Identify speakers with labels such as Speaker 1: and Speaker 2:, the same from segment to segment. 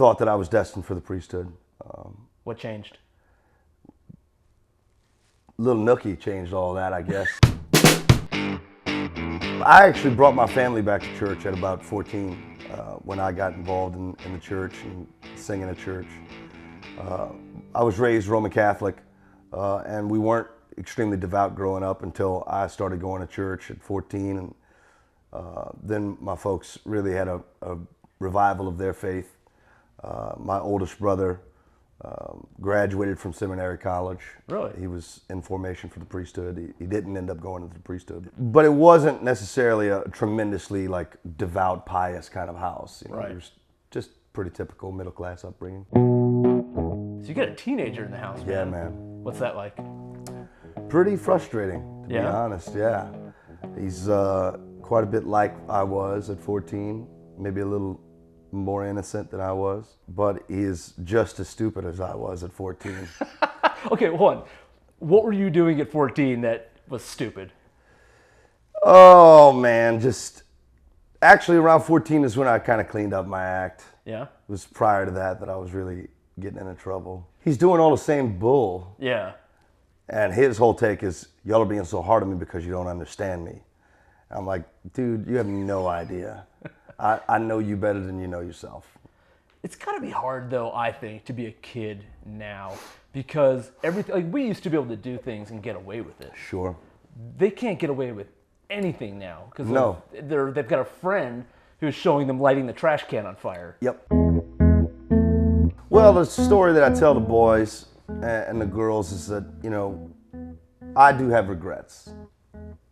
Speaker 1: thought that I was destined for the priesthood.
Speaker 2: What changed?
Speaker 1: Little Nookie changed all that, I guess. I actually brought my family back to church at about 14 when I got involved in the church and singing at church. I was raised Roman Catholic, and we weren't extremely devout growing up until I started going to church at 14. And then my folks really had a revival of their faith. My oldest brother graduated from seminary college.
Speaker 2: Really?
Speaker 1: He was in formation for the priesthood. He didn't end up going into the priesthood. But it wasn't necessarily a tremendously like devout, pious kind of house. You know?
Speaker 2: Right.
Speaker 1: It was just pretty typical middle class upbringing.
Speaker 2: So you got a teenager in the house, man.
Speaker 1: Yeah, man.
Speaker 2: What's that like?
Speaker 1: Pretty frustrating, to be
Speaker 2: Yeah?
Speaker 1: honest, yeah. He's quite a bit like I was at 14, maybe a little more innocent than I was, but he is just as stupid as I was at 14.
Speaker 2: Okay, hold on. What were you doing at 14 that was stupid?
Speaker 1: Oh man, just actually around 14 is when I kind of cleaned up my act.
Speaker 2: Yeah?
Speaker 1: It was prior to that I was really getting into trouble. He's doing all the same bull,
Speaker 2: Yeah.
Speaker 1: and his whole take is, y'all are being so hard on me because you don't understand me. I'm like, dude, you have no idea. I know you better than you know yourself.
Speaker 2: It's gotta be hard though, I think, to be a kid now, because everything, like we used to be able to do things and get away with it.
Speaker 1: Sure.
Speaker 2: They can't get away with anything now because
Speaker 1: No.
Speaker 2: they've got a friend who's showing them lighting the trash can on fire.
Speaker 1: Yep. Well, the story that I tell the boys and the girls is that, you know, I do have regrets,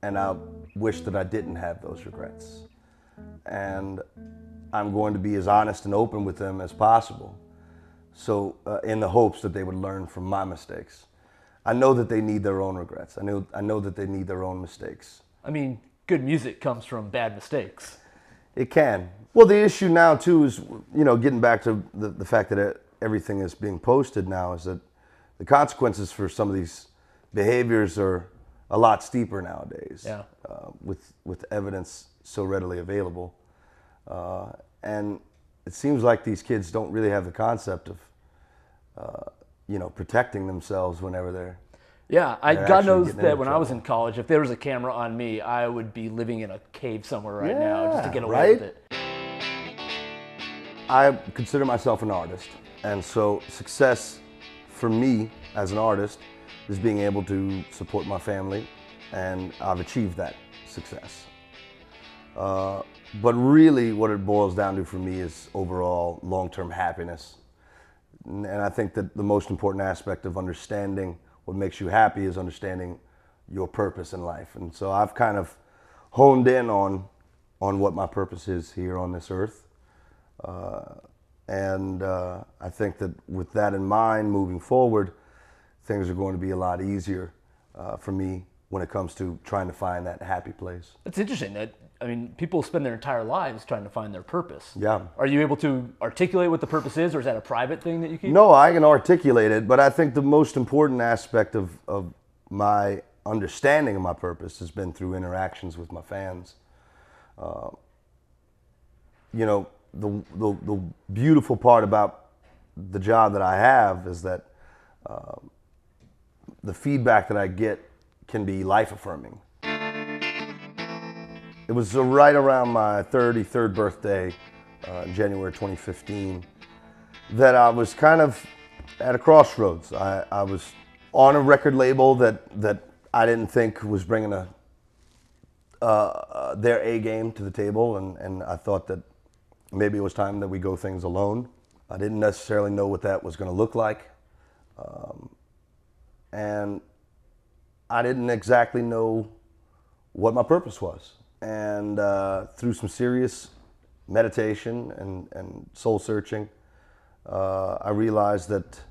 Speaker 1: and I wish that I didn't have those regrets. And I'm going to be as honest and open with them as possible. So in the hopes that they would learn from my mistakes. I know that they need their own regrets. I know that they need their own mistakes.
Speaker 2: I mean, good music comes from bad mistakes.
Speaker 1: It can. Well, the issue now too is, you know, getting back to the fact that everything is being posted now, is that the consequences for some of these behaviors are a lot steeper nowadays.
Speaker 2: Yeah.
Speaker 1: With evidence so readily available. And it seems like these kids don't really have the concept of, you know, protecting themselves whenever they're...
Speaker 2: Yeah,
Speaker 1: They're
Speaker 2: God
Speaker 1: actually
Speaker 2: knows
Speaker 1: getting
Speaker 2: that
Speaker 1: into
Speaker 2: when I was
Speaker 1: trouble.
Speaker 2: in college, if there was a camera on me, I would be living in a cave somewhere right now just to
Speaker 1: Yeah,
Speaker 2: get away
Speaker 1: right?
Speaker 2: with it.
Speaker 1: I consider myself an artist, and so success for me as an artist is being able to support my family, and I've achieved that success. But really what it boils down to for me is overall long-term happiness. And I think that the most important aspect of understanding what makes you happy is understanding your purpose in life. And so I've kind of honed in on what my purpose is here on this earth. And I think that with that in mind, moving forward, things are going to be a lot easier for me when it comes to trying to find that happy place.
Speaker 2: It's interesting that, I mean, people spend their entire lives trying to find their purpose.
Speaker 1: Yeah.
Speaker 2: Are you able to articulate what the purpose is, or is that a private thing that you keep?
Speaker 1: No, I can articulate it, but I think the most important aspect of my understanding of my purpose has been through interactions with my fans. You know, the beautiful part about the job that I have is that the feedback that I get can be life-affirming. It was right around my 33rd birthday, January 2015, that I was kind of at a crossroads. I was on a record label that I didn't think was bringing their A game to the table, and I thought that maybe it was time that we go things alone. I didn't necessarily know what that was going to look like, and I didn't exactly know what my purpose was. And through some serious meditation and soul searching, I realized that,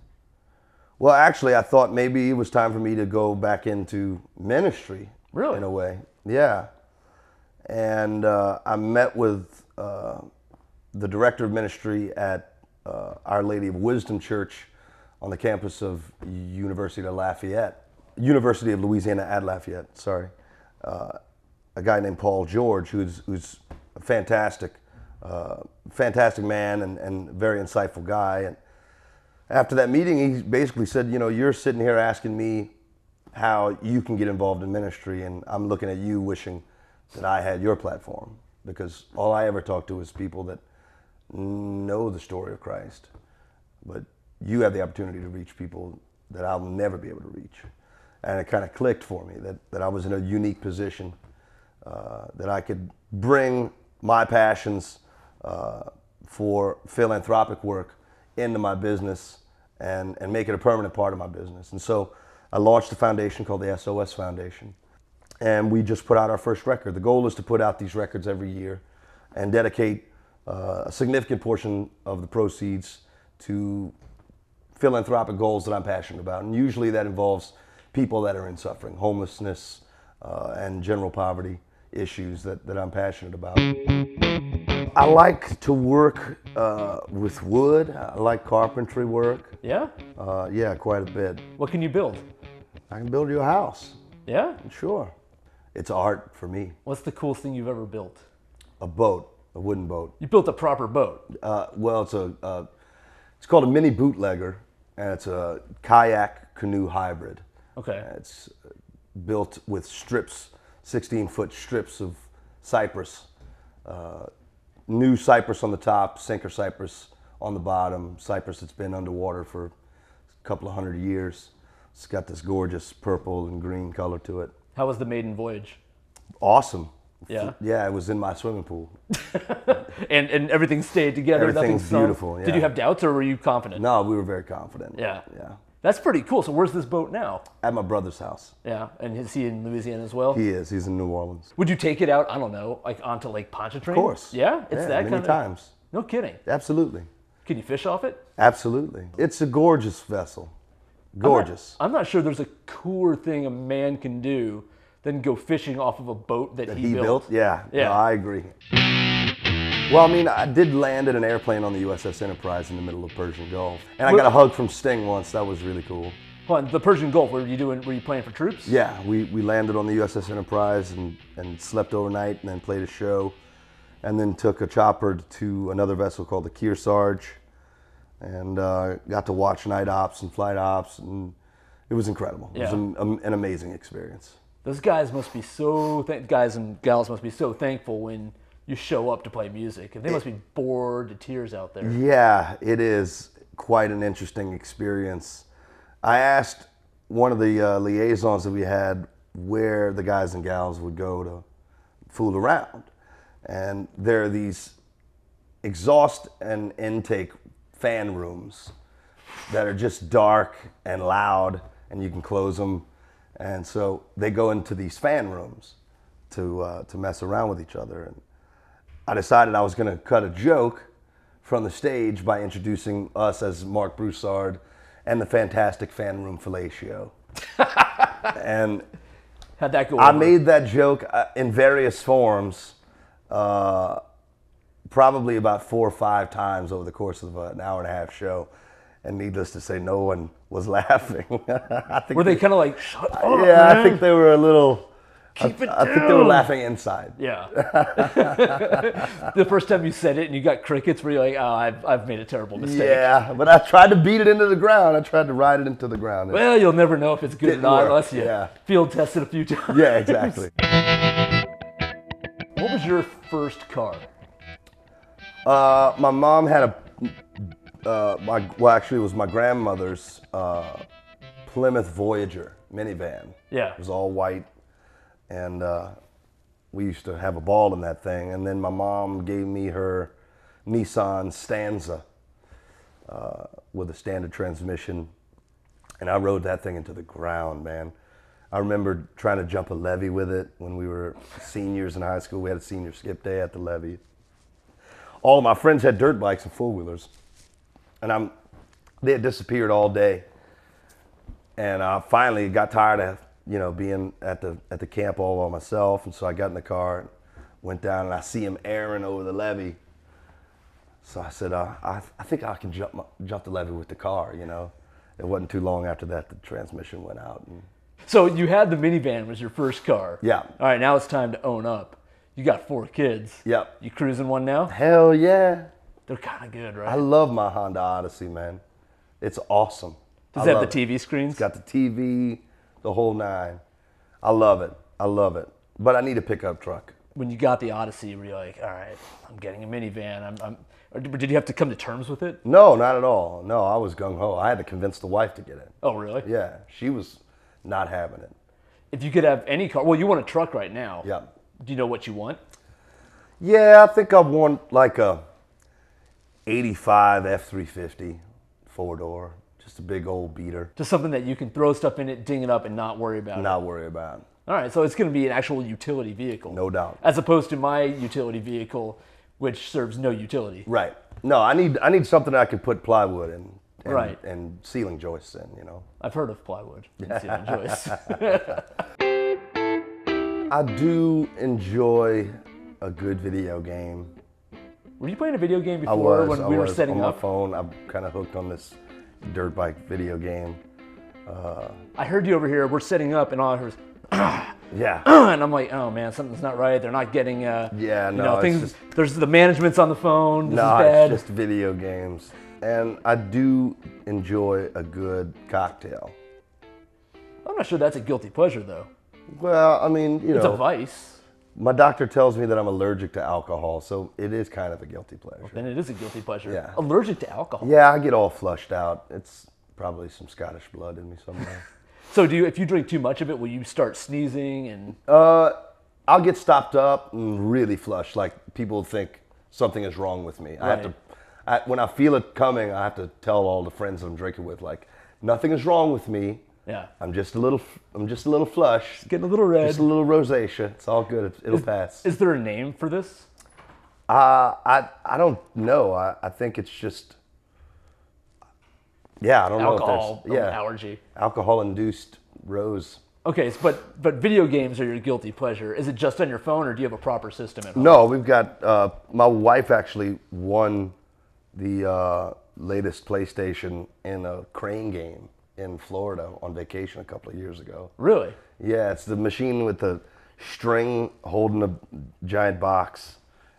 Speaker 1: well, actually, I thought maybe it was time for me to go back into ministry.
Speaker 2: Really?
Speaker 1: In a way, yeah. And I met with the director of ministry at Our Lady of Wisdom Church on the campus of University of Louisiana at Lafayette, sorry. A guy named Paul George, who's a fantastic Fantastic man and very insightful guy. And after that meeting, he basically said, you know, you're sitting here asking me how you can get involved in ministry, and I'm looking at you wishing that I had your platform, because all I ever talk to is people that know the story of Christ, but you have the opportunity to reach people that I'll never be able to reach. And it kind of clicked for me that I was in a unique position, that I could bring my passions for philanthropic work into my business and make it a permanent part of my business. And so I launched a foundation called the SOS Foundation, and we just put out our first record. The goal is to put out these records every year and dedicate a significant portion of the proceeds to philanthropic goals that I'm passionate about. And usually that involves people that are in suffering, homelessness, and general poverty issues that I'm passionate about. I like to work with wood. I like carpentry work.
Speaker 2: Yeah?
Speaker 1: Yeah, quite a bit.
Speaker 2: What can you build?
Speaker 1: I can build you a house.
Speaker 2: Yeah?
Speaker 1: Sure. It's art for me.
Speaker 2: What's the coolest thing you've ever built?
Speaker 1: A boat, a wooden boat.
Speaker 2: You built a proper boat.
Speaker 1: Well, it's called a mini bootlegger, and it's a kayak canoe hybrid.
Speaker 2: Okay.
Speaker 1: It's built with strips, 16-foot strips of cypress. New cypress on the top, sinker cypress on the bottom, cypress that's been underwater for a couple of 100 years. It's got this gorgeous purple and green color to it.
Speaker 2: How was the maiden voyage?
Speaker 1: Awesome.
Speaker 2: Yeah?
Speaker 1: Yeah, it was in my swimming pool.
Speaker 2: And everything stayed together?
Speaker 1: Everything's
Speaker 2: nothing sunk?
Speaker 1: beautiful, yeah.
Speaker 2: Did you have doubts, or were you confident?
Speaker 1: No, we were very confident.
Speaker 2: Yeah.
Speaker 1: Yeah.
Speaker 2: That's pretty cool. So where's this boat now?
Speaker 1: At my brother's house.
Speaker 2: Yeah, and is he in Louisiana as well?
Speaker 1: He is. He's in New Orleans.
Speaker 2: Would you take it out, I don't know, like onto Lake Pontchartrain?
Speaker 1: Of course.
Speaker 2: Yeah? It's that
Speaker 1: many
Speaker 2: kind of...
Speaker 1: times.
Speaker 2: No kidding.
Speaker 1: Absolutely.
Speaker 2: Can you fish off it?
Speaker 1: Absolutely. It's a gorgeous vessel. Gorgeous.
Speaker 2: I'm not sure there's a cooler thing a man can do than go fishing off of a boat that he built.
Speaker 1: Yeah.
Speaker 2: Yeah.
Speaker 1: No, I agree. Well, I mean, I did land in an airplane on the USS Enterprise in the middle of Persian Gulf. And I got a hug from Sting once. That was really cool.
Speaker 2: Hold on, the Persian Gulf, were you playing for troops?
Speaker 1: Yeah, we landed on the USS Enterprise and slept overnight and then played a show. And then took a chopper to another vessel called the Kearsarge, and got to watch night ops and flight ops, and it was incredible. It was an amazing experience.
Speaker 2: Those guys must be guys and gals must be so thankful when you show up to play music. And they must be bored to tears out there.
Speaker 1: Yeah, it is quite an interesting experience. I asked one of the liaisons that we had where the guys and gals would go to fool around. And there are these exhaust and intake fan rooms that are just dark and loud, and you can close them. And so they go into these fan rooms to mess around with each other. And I decided I was going to cut a joke from the stage by introducing us as Mark Broussard and the Fantastic Fan Room Fellatio. And
Speaker 2: how'd that go
Speaker 1: I
Speaker 2: over?
Speaker 1: made that joke in various forms, probably about 4 or 5 times over the course of an hour and a half show. And needless to say, no one was laughing. I think
Speaker 2: Were they kind of like, shut up,
Speaker 1: yeah,
Speaker 2: man?
Speaker 1: I think they were a little,
Speaker 2: Keep it
Speaker 1: I think they were
Speaker 2: down.
Speaker 1: laughing inside.
Speaker 2: Yeah. The first time you said it and you got crickets, were you like, oh, I've made a terrible mistake?
Speaker 1: Yeah, but I tried to beat it into the ground. I tried to ride it into the ground.
Speaker 2: Well, you'll never know if it's good or
Speaker 1: Didn't
Speaker 2: not
Speaker 1: work,
Speaker 2: unless you
Speaker 1: yeah.
Speaker 2: field test it a few times.
Speaker 1: Yeah, exactly.
Speaker 2: What was your first car?
Speaker 1: My mom had actually it was my grandmother's Plymouth Voyager minivan.
Speaker 2: Yeah.
Speaker 1: It was all white, and we used to have a ball in that thing. And then my mom gave me her Nissan Stanza with a standard transmission, and I rode that thing into the ground, man. I remember trying to jump a levee with it when we were seniors in high school. We had a senior skip day at the levee. All of my friends had dirt bikes and four-wheelers, and they had disappeared all day. And I finally got tired of being at the camp all by myself, and so I got in the car, and went down, and I see him airing over the levee. So I said, I think I can jump the levee with the car. It wasn't too long after that the transmission went out. And
Speaker 2: So you had the minivan was your first car.
Speaker 1: Yeah.
Speaker 2: All right, now it's time to own up. You got 4 kids.
Speaker 1: Yep.
Speaker 2: You cruising one now?
Speaker 1: Hell yeah.
Speaker 2: They're kind of good, right?
Speaker 1: I love my Honda Odyssey, man. It's awesome.
Speaker 2: Does
Speaker 1: I
Speaker 2: it have
Speaker 1: love
Speaker 2: the TV screens?
Speaker 1: It's got the TV, the whole nine. I love it. I love it. But I need a pickup truck.
Speaker 2: When you got the Odyssey, were you like, all right, I'm getting a minivan? Or did you have to come to terms with it?
Speaker 1: No, not at all. No, I was gung-ho. I had to convince the wife to get it.
Speaker 2: Oh, really?
Speaker 1: Yeah, she was not having it.
Speaker 2: If you could have any car, well, you want a truck right now.
Speaker 1: Yeah.
Speaker 2: Do you know what you want?
Speaker 1: Yeah, I think I want like a 85 F-350 4-door. Just a big old beater.
Speaker 2: Just something that you can throw stuff in it, ding it up, and not worry about it.
Speaker 1: Not worry about it.
Speaker 2: All right, so it's going to be an actual utility vehicle.
Speaker 1: No doubt.
Speaker 2: As opposed to my utility vehicle, which serves no utility.
Speaker 1: Right. No, I need something that I can put plywood in.
Speaker 2: Right.
Speaker 1: And ceiling joists in, you know.
Speaker 2: I've heard of plywood and ceiling joists.
Speaker 1: I do enjoy a good video game.
Speaker 2: Were you playing a video game
Speaker 1: I
Speaker 2: before
Speaker 1: was.
Speaker 2: when we were setting
Speaker 1: on
Speaker 2: up?
Speaker 1: my phone. I'm kind of hooked on this dirt bike video game.
Speaker 2: I heard you over here. We're setting up, and all I heard was,
Speaker 1: Yeah.
Speaker 2: and I'm like, oh man, something's not right. They're not getting,
Speaker 1: Yeah,
Speaker 2: you
Speaker 1: no,
Speaker 2: know,
Speaker 1: it's
Speaker 2: things.
Speaker 1: just-
Speaker 2: There's the management's on the phone. This
Speaker 1: No,
Speaker 2: is bad.
Speaker 1: it's just video games. And I do enjoy a good cocktail.
Speaker 2: I'm not sure that's a guilty pleasure though.
Speaker 1: Well, I mean, you
Speaker 2: It's a
Speaker 1: know,
Speaker 2: vice.
Speaker 1: my doctor tells me that I'm allergic to alcohol, so it is kind of a guilty pleasure.
Speaker 2: Then it is a guilty pleasure.
Speaker 1: Yeah.
Speaker 2: Allergic to alcohol.
Speaker 1: Yeah, I get all flushed out. It's probably some Scottish blood in me somewhere.
Speaker 2: So if you drink too much of it, will you start sneezing and?
Speaker 1: I'll get stopped up and really flush, like people think something is wrong with me. I have to, when I feel it coming, I have to tell all the friends that I'm drinking with, like, nothing is wrong with me.
Speaker 2: Yeah.
Speaker 1: I'm just a little flush.
Speaker 2: Getting a little red.
Speaker 1: Just a little rosacea. It's all good. It'll pass.
Speaker 2: Is there a name for this?
Speaker 1: I don't know. I think it's just, yeah, I don't
Speaker 2: Alcohol
Speaker 1: know if there's,
Speaker 2: allergy.
Speaker 1: alcohol-induced rose.
Speaker 2: Okay, but video games are your guilty pleasure. Is it just on your phone, or do you have a proper system at home?
Speaker 1: No, we've got, my wife actually won the latest PlayStation in a crane game in Florida on vacation a couple of years ago.
Speaker 2: Really?
Speaker 1: Yeah, it's the machine with the string holding a giant box,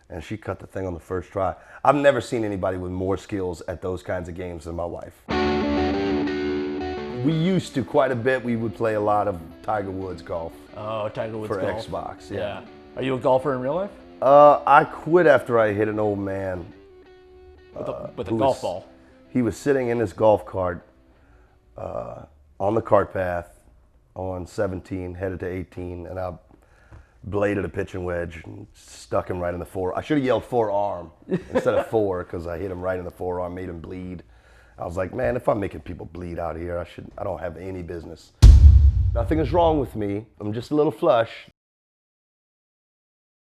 Speaker 1: and she cut the thing on the first try. I've never seen anybody with more skills at those kinds of games than my wife. We used to quite a bit. We would play a lot of Tiger Woods golf
Speaker 2: Oh, Tiger Woods
Speaker 1: for
Speaker 2: golf.
Speaker 1: Xbox. Yeah.
Speaker 2: Are you a golfer in real life?
Speaker 1: I quit after I hit an old man.
Speaker 2: With a
Speaker 1: who
Speaker 2: golf
Speaker 1: was-
Speaker 2: ball.
Speaker 1: He was sitting in his golf cart on the cart path on 17, headed to 18, and I bladed a pitching wedge and stuck him right in the forearm. I should have yelled forearm instead of four, because I hit him right in the forearm, made him bleed. I was like, man, if I'm making people bleed out here, I don't have any business. Nothing is wrong with me. I'm just a little flush.